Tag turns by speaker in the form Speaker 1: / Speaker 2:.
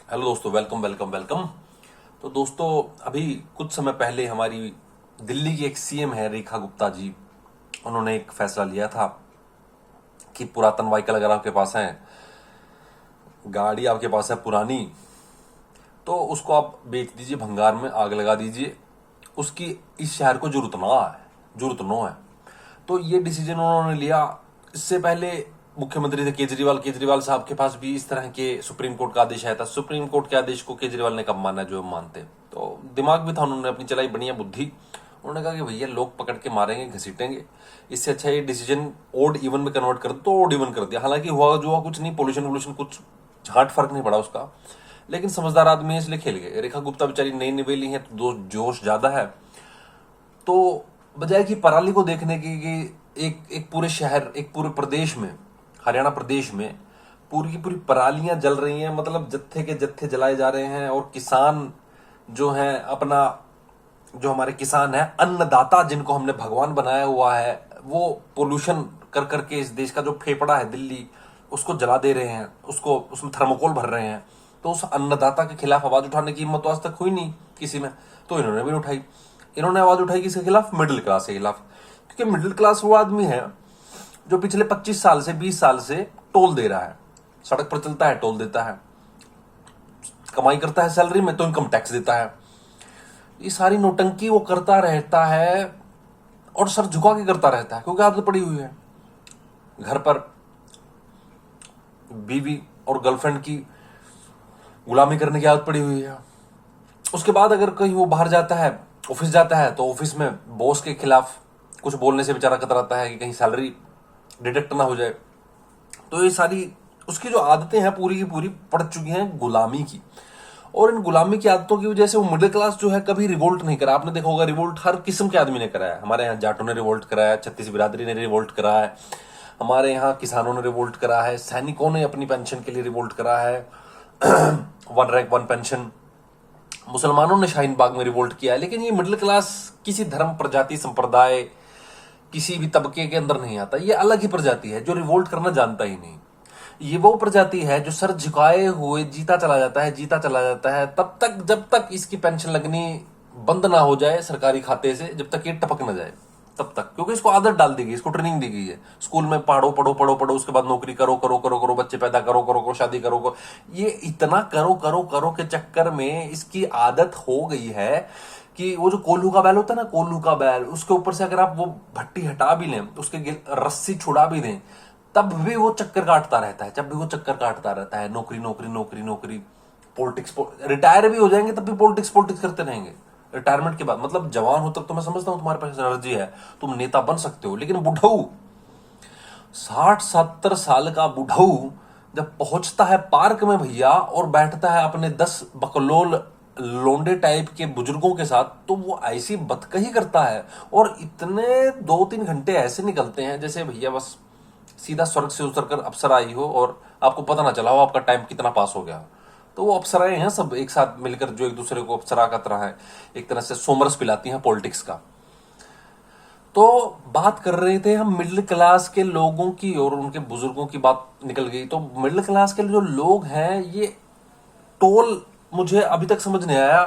Speaker 1: Hello दोस्तों, welcome welcome welcome. तो दोस्तों, अभी कुछ समय पहले हमारी दिल्ली की एक सीएम है रेखा गुप्ता जी। उन्होंने एक फैसला लिया था कि पुरातन व्हीकल अगर आपके पास है, गाड़ी आपके पास है पुरानी, तो उसको आप बेच दीजिए, भंगार में आग लगा दीजिए। उसकी इस शहर को जरूरत नो है। तो ये डिसीजन उन्होंने लिया। इससे पहले मुख्यमंत्री थे केजरीवाल साहब के पास भी इस तरह के सुप्रीम कोर्ट का आदेश आया था। सुप्रीम कोर्ट के आदेश को केजरीवाल ने कब माना, जो हम मानते। तो दिमाग भी था, उन्होंने अपनी चलाई बढ़िया बुद्धि। उन्होंने कहा कि भैया लोग पकड़ के मारेंगे, घसीटेंगे, इससे अच्छा ये डिसीजन ओड इवन में कन्वर्ट कर दो। तो ओड इवन कर दिया। हालांकि हुआ जो हुआ कुछ नहीं, पोल्यूशन वोल्यूशन कुछ झाट फर्क नहीं पड़ा उसका। लेकिन समझदार आदमी है इसलिए खेल गए। रेखा गुप्ता बेचारी नई निवेली है तो जोश ज्यादा है। तो बजाय कि पराली को देखने की कि एक पूरे शहर, एक पूरे प्रदेश में, हरियाणा प्रदेश में पूरी की पूरी परालियां जल रही हैं, मतलब जत्थे के जत्थे जलाए जा रहे हैं। और किसान जो हैं अपना, जो हमारे किसान हैं, अन्नदाता जिनको हमने भगवान बनाया हुआ है, वो पोल्यूशन कर करके इस देश का जो फेफड़ा है दिल्ली, उसको जला दे रहे हैं, उसको उसमें थर्मोकोल भर रहे हैं। तो उस अन्नदाता के खिलाफ आवाज उठाने की हिम्मत तो आज तक हुई नहीं किसी में। तो इन्होंने भी उठाई। इन्होंने आवाज उठाई किसके खिलाफ? मिडिल क्लास के खिलाफ। क्योंकि मिडिल क्लास वो आदमी है जो पिछले 25 साल से 20 साल से टोल दे रहा है, सड़क पर चलता है टोल देता है, कमाई करता है सैलरी में तो इनकम टैक्स देता है। ये सारी नोटंकी वो करता रहता है और सर झुका के करता रहता है, क्योंकि आदत पड़ी हुई है। घर पर बीवी और गर्लफ्रेंड की गुलामी करने की आदत पड़ी हुई है। उसके बाद अगर कहीं वो बाहर जाता है, ऑफिस जाता है, तो ऑफिस में बॉस के खिलाफ कुछ बोलने से बेचारा कतराता है कि कहीं सैलरी डिडक्ट ना हो जाए। तो ये सारी उसकी जो आदतें हैं पूरी की पूरी पड़ चुकी हैं गुलामी की। और इन गुलामी की आदतों की वजह से वो मिडिल क्लास जो है कभी रिवोल्ट नहीं करा। आपने देखा होगा, रिवोल्ट हर किस्म के आदमी ने कराया है। हमारे यहाँ जाटों ने रिवोल्ट कराया है, छत्तीस बिरादरी ने रिवोल्ट करा है, हमारे यहाँ किसानों ने रिवोल्ट करा है, सैनिकों ने अपनी पेंशन के लिए रिवोल्ट करा है, वन रैंक वन पेंशन, मुसलमानों ने शाहीन बाग में रिवोल्ट किया है। लेकिन ये मिडिल क्लास किसी धर्म, प्रजाति, संप्रदाय, किसी भी तबके के अंदर नहीं आता। ये अलग ही प्रजाति है जो रिवोल्ट करना जानता ही नहीं। ये वो प्रजाति है जो सर झुकाए हुए जीता चला जाता है, जीता चला जाता है तब तक जब तक इसकी पेंशन लगनी बंद ना हो जाए सरकारी खाते से, जब तक ये टपक ना जाए तब तक। क्योंकि इसको आदत डाल दी गई, इसको ट्रेनिंग दी गई है। स्कूल में पढ़ो पढ़ो पढ़ो पढ़ो, उसके बाद नौकरी करो करो करो करो, बच्चे पैदा करो करो करो, शादी करो करो। ये इतना करो करो करो के चक्कर में इसकी आदत हो गई है कि वो जो कोल्हू का बैल होता है ना, कोल्हू का बैल, उसके ऊपर से अगर आप वो भट्टी हटा भी लें, उसके रस्सी छुड़ा भी दें, तब भी वो चक्कर काटता रहता है। जब भी वो चक्कर काटता रहता है, नौकरी नौकरी नौकरी नौकरी, पॉलिटिक्स। रिटायर भी हो जाएंगे तब भी पॉलिटिक्स पॉलिटिक्स करते रहेंगे। रिटायरमेंट के बाद, मतलब जवान हो तक तो मैं समझता हूं तुम्हारे पास एनर्जी है, तुम नेता बन सकते हो। लेकिन बुढ़ऊ, 60-70 साल का बुढ़ऊ जब पहुंचता है पार्क में भैया और बैठता है अपने 10 बकलोल लोंडे टाइप के बुजुर्गों के साथ, तो वो ऐसी बतकही करता है। और इतने 2-3 घंटे ऐसे निकलते हैं जैसे भैया बस सीधा स्वर्ग से उतरकर अप्सरा आई हो और आपको पता ना चला हो आपका टाइम कितना पास हो गया। तो वो अप्सराएं हैं सब एक साथ मिलकर जो एक दूसरे को अप्सरा का तरह है, एक तरह से सोमरस पिलाती हैं पॉलिटिक्स का। तो बात कर रहे थे हम मिडिल क्लास के लोगों की और उनके बुजुर्गों की बात निकल गई। तो मिडिल क्लास के जो लोग हैं, ये टोल मुझे अभी तक समझ नहीं आया